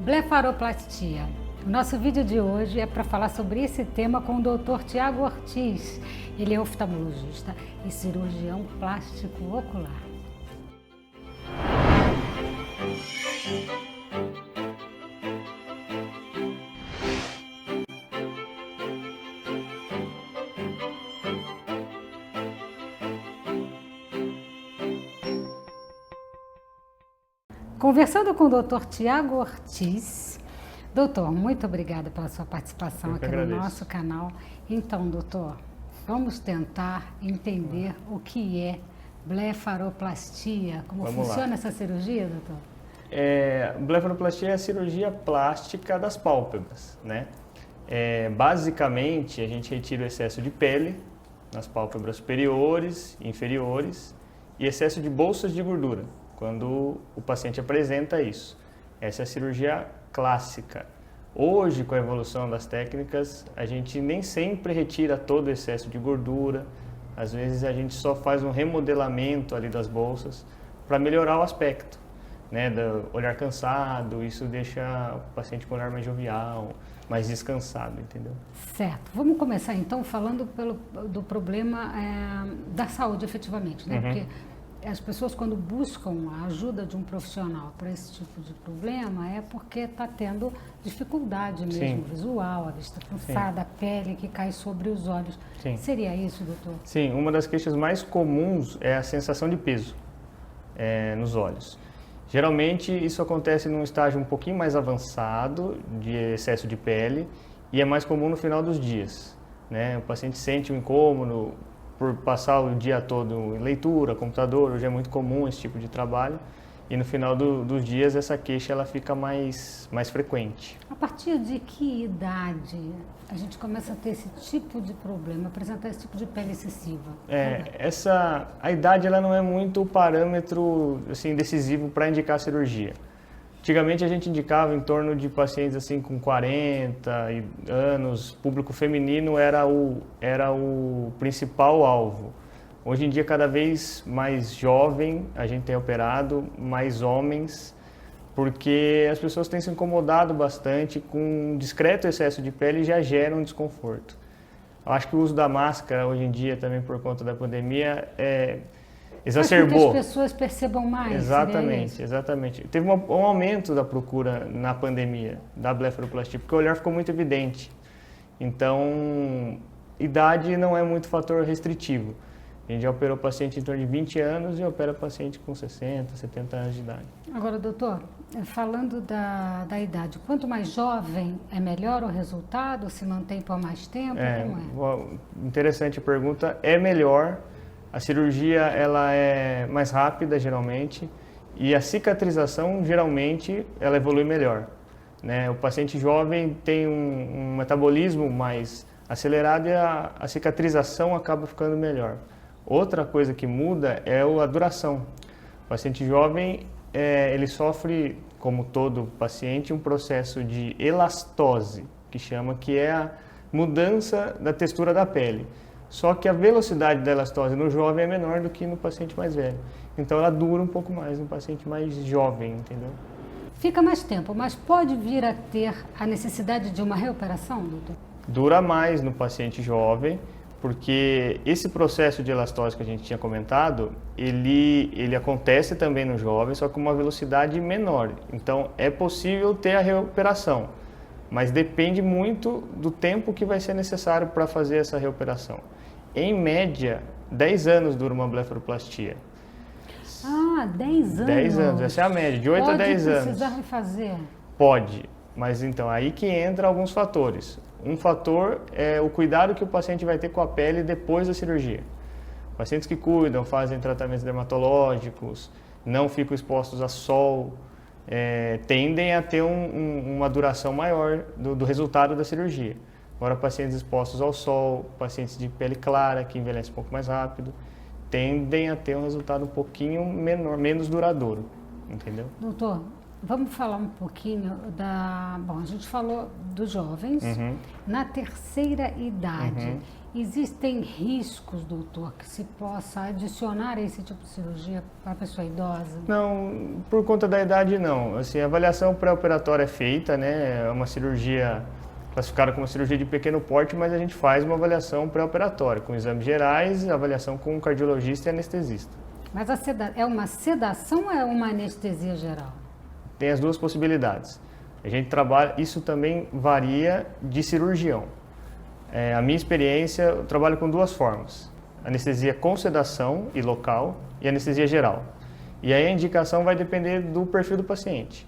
Blefaroplastia. O nosso vídeo de hoje é para falar sobre esse tema com o Dr. Tiago Ortiz. Ele é oftalmologista e cirurgião plástico ocular. Conversando com o Dr. Tiago Ortiz. Doutor, muito obrigada pela sua participação aqui no nosso canal. Então, doutor, vamos tentar entender o que é blefaroplastia, como funciona essa cirurgia, doutor? Blefaroplastia é a cirurgia plástica das pálpebras, né? Basicamente, a gente retira o excesso de pele nas pálpebras superiores e inferiores e excesso de bolsas de gordura, quando o paciente apresenta isso. Essa é a cirurgia clássica. Hoje, com a evolução das técnicas, a gente nem sempre retira todo o excesso de gordura. Às vezes a gente só faz um remodelamento ali das bolsas para melhorar o aspecto, né, do olhar cansado. Isso deixa o paciente com o olhar mais jovial, mais descansado, entendeu? Certo. Vamos começar então falando do problema da saúde efetivamente, né? Porque as pessoas, quando buscam a ajuda de um profissional para esse tipo de problema, é porque está tendo dificuldade mesmo visual, a vista cansada, a pele que cai sobre os olhos. Seria isso, doutor? Sim, uma das queixas mais comuns é a sensação de peso nos olhos. Geralmente isso acontece num estágio um pouquinho mais avançado de excesso de pele e é mais comum no final dos dias, né? O paciente sente um incômodo por passar o dia todo em leitura, computador. Hoje é muito comum esse tipo de trabalho e no final dos dias essa queixa ela fica mais frequente. A partir de que idade a gente começa a ter esse tipo de problema, apresentar esse tipo de pele excessiva? A idade ela não é muito parâmetro assim, decisivo para indicar a cirurgia. Antigamente a gente indicava em torno de pacientes assim com 40 anos, público feminino era o principal alvo. Hoje em dia cada vez mais jovem a gente tem operado, mais homens, porque as pessoas têm se incomodado bastante com um discreto excesso de pele e já gera um desconforto. Eu acho que o uso da máscara hoje em dia também por conta da pandemia exacerbou. Faz com que as pessoas percebam mais. Exatamente, exatamente. Teve um aumento da procura na pandemia da blefaroplastia, porque o olhar ficou muito evidente. Então, idade não é muito fator restritivo. A gente já operou paciente em torno de 20 anos e opera paciente com 60, 70 anos de idade. Agora, doutor, falando da idade, quanto mais jovem é melhor o resultado? Se mantém por mais tempo? Como é? Interessante a pergunta. É melhor. A cirurgia ela é mais rápida, geralmente, e a cicatrização, geralmente, ela evolui melhor, né? O paciente jovem tem um metabolismo mais acelerado e a cicatrização acaba ficando melhor. Outra coisa que muda é a duração. O paciente jovem, ele sofre, como todo paciente, um processo de elastose, que é a mudança da textura da pele. Só que a velocidade da elastose no jovem é menor do que no paciente mais velho. Então ela dura um pouco mais no paciente mais jovem, entendeu? Fica mais tempo, mas pode vir a ter a necessidade de uma reoperação, doutor? Dura mais no paciente jovem, porque esse processo de elastose que a gente tinha comentado, ele acontece também no jovem, só com uma velocidade menor. Então é possível ter a reoperação, mas depende muito do tempo que vai ser necessário para fazer essa reoperação. Em média, 10 anos dura uma blefaroplastia. 10 anos? 10 anos, essa é a média, de 8 a 10 anos. Pode precisar refazer? Pode, mas então aí que entra alguns fatores. Um fator é o cuidado que o paciente vai ter com a pele depois da cirurgia. Pacientes que cuidam, fazem tratamentos dermatológicos, não ficam expostos a sol, tendem a ter uma duração maior do resultado da cirurgia. Agora, pacientes expostos ao sol, pacientes de pele clara, que envelhecem um pouco mais rápido, tendem a ter um resultado um pouquinho menor, menos duradouro, entendeu? Doutor, Vamos falar um pouquinho da... Bom, a gente falou dos jovens. Na terceira idade, existem riscos, doutor, que se possa adicionar esse tipo de cirurgia para a pessoa idosa? Não, por conta da idade não. Assim, a avaliação pré-operatória é feita, né? É uma cirurgia classificada como cirurgia de pequeno porte, mas a gente faz uma avaliação pré-operatória, com exames gerais, avaliação com um cardiologista e anestesista. Mas é uma sedação ou é uma anestesia geral? Tem as duas possibilidades. A gente trabalha, isso também varia de cirurgião. A minha experiência, eu trabalho com duas formas. Anestesia com sedação e local e anestesia geral. E aí a indicação vai depender do perfil do paciente,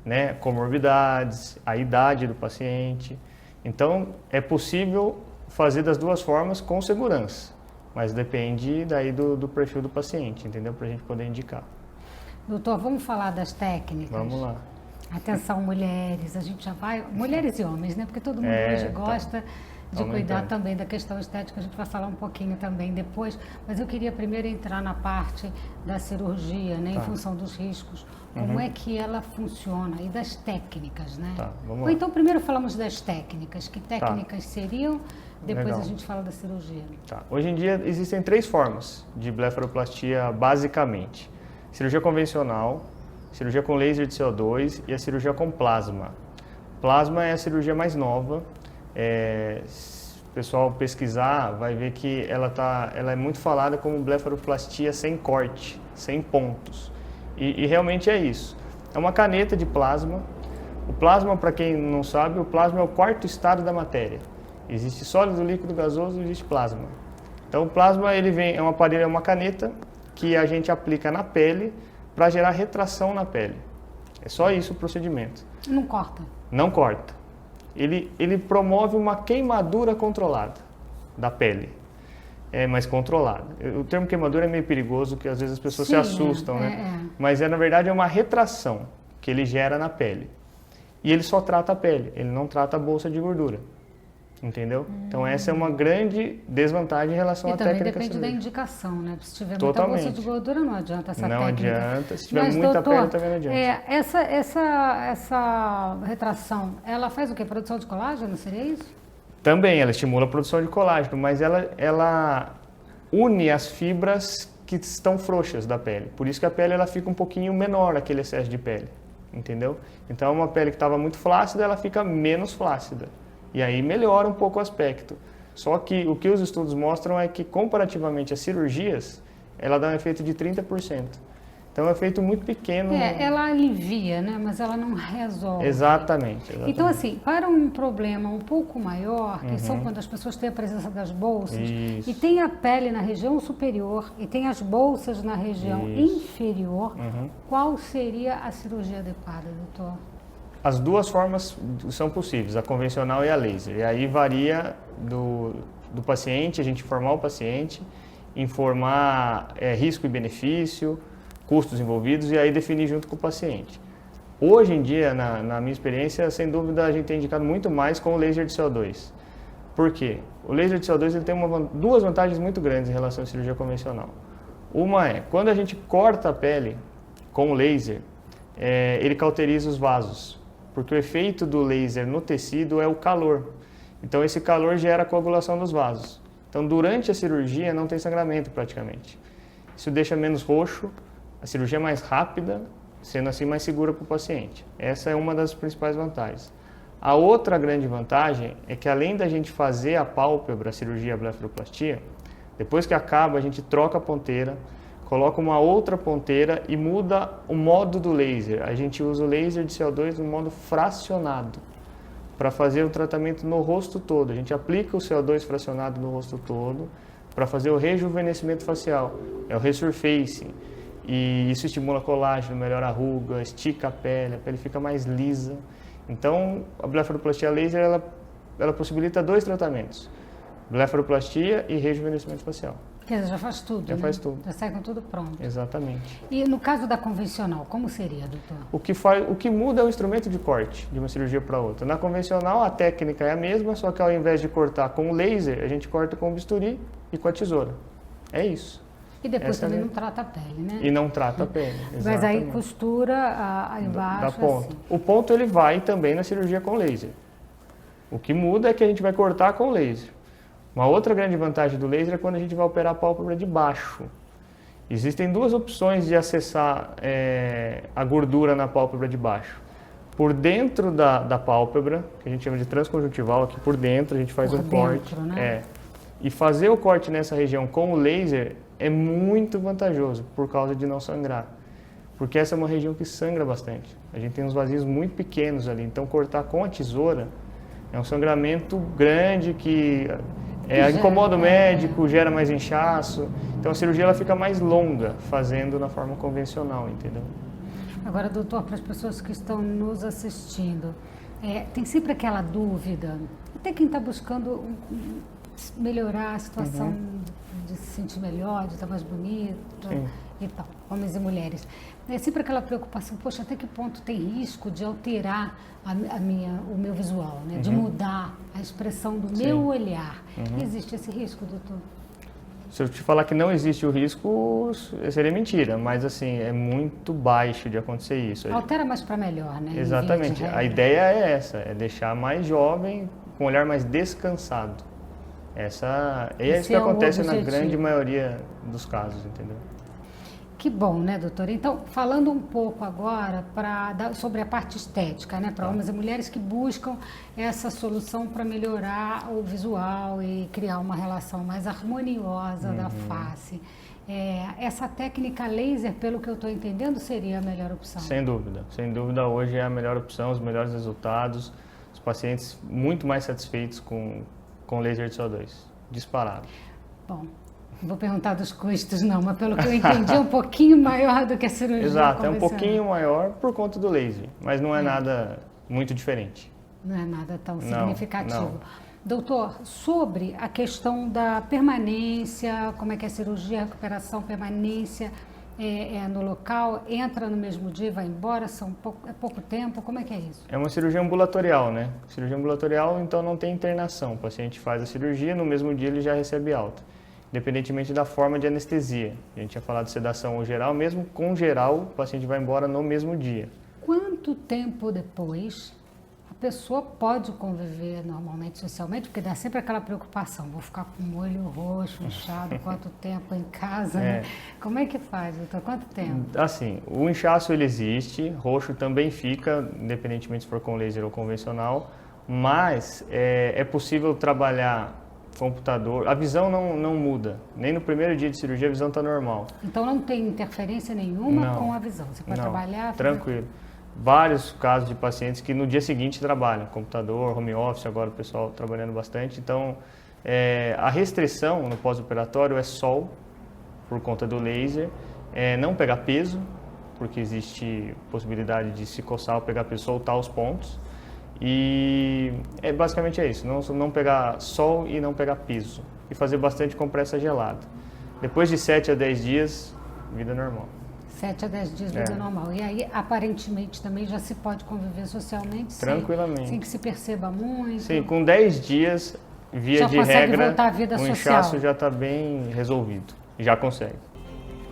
né? Comorbidades, a idade do paciente. Então, é possível fazer das duas formas com segurança, mas depende daí do perfil do paciente, entendeu? Para a gente poder indicar. Doutor, vamos falar das técnicas? Vamos lá. Atenção, mulheres, a gente já vai... Mulheres e homens, né? Porque todo mundo hoje gosta de cuidar também da questão estética, a gente vai falar um pouquinho também depois, mas eu queria primeiro entrar na parte da cirurgia, né? Em função dos riscos, como é que ela funciona e das técnicas, né? Vamos Ou lá. então primeiro falamos das técnicas, que técnicas seriam, depois Legal. a gente fala da cirurgia. Hoje em dia existem 3 formas de blefaroplastia basicamente. Cirurgia convencional, cirurgia com laser de CO2 e a cirurgia com plasma. Plasma é a cirurgia mais nova. Se o pessoal pesquisar, vai ver que ela é muito falada como blefaroplastia sem corte, sem pontos. E realmente é isso. É uma caneta de plasma. O plasma, para quem não sabe, o plasma é o quarto estado da matéria. Existe sólido, líquido, gasoso, existe plasma. Então o plasma é um aparelho, é uma caneta que a gente aplica na pele para gerar retração na pele. É só isso o procedimento. Não corta? Não corta. Ele promove uma queimadura controlada da pele. Mas controlada. O termo queimadura é meio perigoso, porque às vezes as pessoas se assustam, né? Mas na verdade é uma retração que ele gera na pele. E ele só trata a pele, ele não trata a bolsa de gordura. Entendeu? Então essa é uma grande desvantagem em relação à técnica cirúrgica. E também depende da indicação, né? Se tiver muita bolsa de gordura, não adianta essa técnica. Não adianta. Se tiver muita pele, também não adianta. Essa retração, ela faz o quê? Produção de colágeno, seria isso? Também, ela estimula a produção de colágeno, mas ela une as fibras que estão frouxas da pele. Por isso que a pele ela fica um pouquinho menor, aquele excesso de pele. Entendeu? Então uma pele que estava muito flácida, ela fica menos flácida. E aí melhora um pouco o aspecto. Só que o que os estudos mostram é que, comparativamente às cirurgias, ela dá um efeito de 30%. Então é um efeito muito pequeno. Ela alivia, né? Mas ela não resolve. Exatamente. Então, assim, para um problema um pouco maior, que são quando as pessoas têm a presença das bolsas, e tem a pele na região superior, e tem as bolsas na região inferior, qual seria a cirurgia adequada, doutor? As duas formas são possíveis, a convencional e a laser. E aí varia do paciente, a gente informar o paciente, informar risco e benefício, custos envolvidos e aí definir junto com o paciente. Hoje em dia, na minha experiência, sem dúvida a gente tem indicado muito mais com o laser de CO2. Por quê? O laser de CO2 ele tem duas vantagens muito grandes em relação à cirurgia convencional. Uma é, quando a gente corta a pele com o laser, ele cauteriza os vasos. Porque o efeito do laser no tecido é o calor. Então esse calor gera a coagulação dos vasos. Então durante a cirurgia não tem sangramento praticamente. Isso deixa menos roxo, a cirurgia é mais rápida, sendo assim mais segura para o paciente. Essa é uma das principais vantagens. A outra grande vantagem é que além da gente fazer a pálpebra, a cirurgia blefaroplastia, depois que acaba a gente troca a ponteira, coloca uma outra ponteira e muda o modo do laser. A gente usa o laser de CO2 no modo fracionado para fazer o tratamento no rosto todo. A gente aplica o CO2 fracionado no rosto todo para fazer o rejuvenescimento facial. É o resurfacing. E isso estimula colágeno, melhora a ruga, estica a pele fica mais lisa. Então, a blefaroplastia laser ela possibilita 2 tratamentos: blefaroplastia e rejuvenescimento facial. Quer dizer, já faz tudo, Já né? faz tudo. Já sai com tudo pronto. Exatamente. E no caso da convencional, como seria, doutor? O que muda é o instrumento de corte de uma cirurgia para outra. Na convencional, a técnica é a mesma, só que ao invés de cortar com o laser, a gente corta com o bisturi e com a tesoura. É isso. E depois também não trata a pele, né? E não trata a pele, exatamente. Mas aí costura embaixo, da ponta. assim. O ponto ele vai também na cirurgia com laser. O que muda é que a gente vai cortar com laser. Uma outra grande vantagem do laser é quando a gente vai operar a pálpebra de baixo. Existem duas opções de acessar a gordura na pálpebra de baixo. Por dentro da pálpebra, que a gente chama de transconjuntival, aqui por dentro a gente faz um corte. Né? E fazer o corte nessa região com o laser é muito vantajoso por causa de não sangrar. Porque essa é uma região que sangra bastante. A gente tem uns vasinhos muito pequenos ali, então cortar com a tesoura é um sangramento grande que incomoda o médico, gera mais inchaço. Então a cirurgia ela fica mais longa fazendo na forma convencional, entendeu? Agora, doutor, para as pessoas que estão nos assistindo, tem sempre aquela dúvida, até quem está buscando melhorar a situação de se sentir melhor, de estar mais bonito e tal, homens e mulheres. É sempre aquela preocupação, poxa, até que ponto tem risco de alterar o meu visual, né? De mudar a expressão do meu olhar. Existe esse risco, doutor? Se eu te falar que não existe o risco, seria mentira, mas assim, é muito baixo de acontecer isso. Altera mais para melhor, né? Exatamente. A ideia é essa, é deixar mais jovem, com um olhar mais descansado. É isso que acontece na grande maioria dos casos, entendeu? Que bom, né, doutor? Então, falando um pouco agora sobre a parte estética, né, para homens e mulheres que buscam essa solução para melhorar o visual e criar uma relação mais harmoniosa da face. Essa técnica laser, pelo que eu estou entendendo, seria a melhor opção? Sem dúvida hoje é a melhor opção, os melhores resultados, os pacientes muito mais satisfeitos com laser de CO2, disparado. Bom. Não vou perguntar dos custos não, mas pelo que eu entendi é um pouquinho maior do que a cirurgia Exato, é um pouquinho maior por conta do laser, mas não é nada muito diferente. Não é nada tão significativo. Não. Doutor, sobre a questão da permanência, como é que é a cirurgia, a recuperação, permanência no local, entra no mesmo dia e vai embora, é pouco tempo, como é que é isso? É uma cirurgia ambulatorial, né? Cirurgia ambulatorial, então não tem internação, o paciente faz a cirurgia, no mesmo dia ele já recebe alta. Independentemente da forma de anestesia. A gente tinha falado de sedação ou geral, mesmo com geral, o paciente vai embora no mesmo dia. Quanto tempo depois a pessoa pode conviver normalmente, socialmente? Porque dá sempre aquela preocupação, vou ficar com o olho roxo, inchado, quanto tempo em casa, né? Como é que faz, doutor? Quanto tempo? Assim, o inchaço ele existe, roxo também fica, independentemente se for com laser ou convencional, mas é possível trabalhar computador, a visão não muda, nem no primeiro dia de cirurgia a visão está normal. Então não tem interferência nenhuma com a visão, você pode trabalhar? Tranquilo. Vários casos de pacientes que no dia seguinte trabalham, computador, home office, agora o pessoal trabalhando bastante, então a restrição no pós-operatório é sol, por conta do laser, não pegar peso, porque existe possibilidade de se coçar ou pegar peso, soltar os pontos. E basicamente é isso, não pegar sol e não pegar piso. E fazer bastante compressa gelada. Depois de 7 a 10 dias, vida normal. 7 a 10 dias, vida normal. E aí, aparentemente, também já se pode conviver socialmente tranquilamente, sem que se perceba muito. Sim, com 10 dias, via de regra, voltar à vida social. inchaço já está bem resolvido. Já consegue.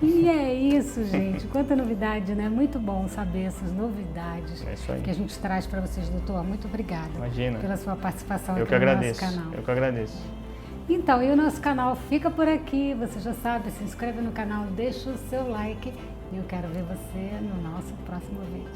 E é isso, gente. Quanta novidade, né? Muito bom saber essas novidades que a gente traz para vocês, doutor. Muito obrigada. Imagina. Pela sua participação aqui no nosso canal. Eu que agradeço. Então, e o nosso canal fica por aqui. Você já sabe, se inscreve no canal, deixa o seu like. E eu quero ver você no nosso próximo vídeo.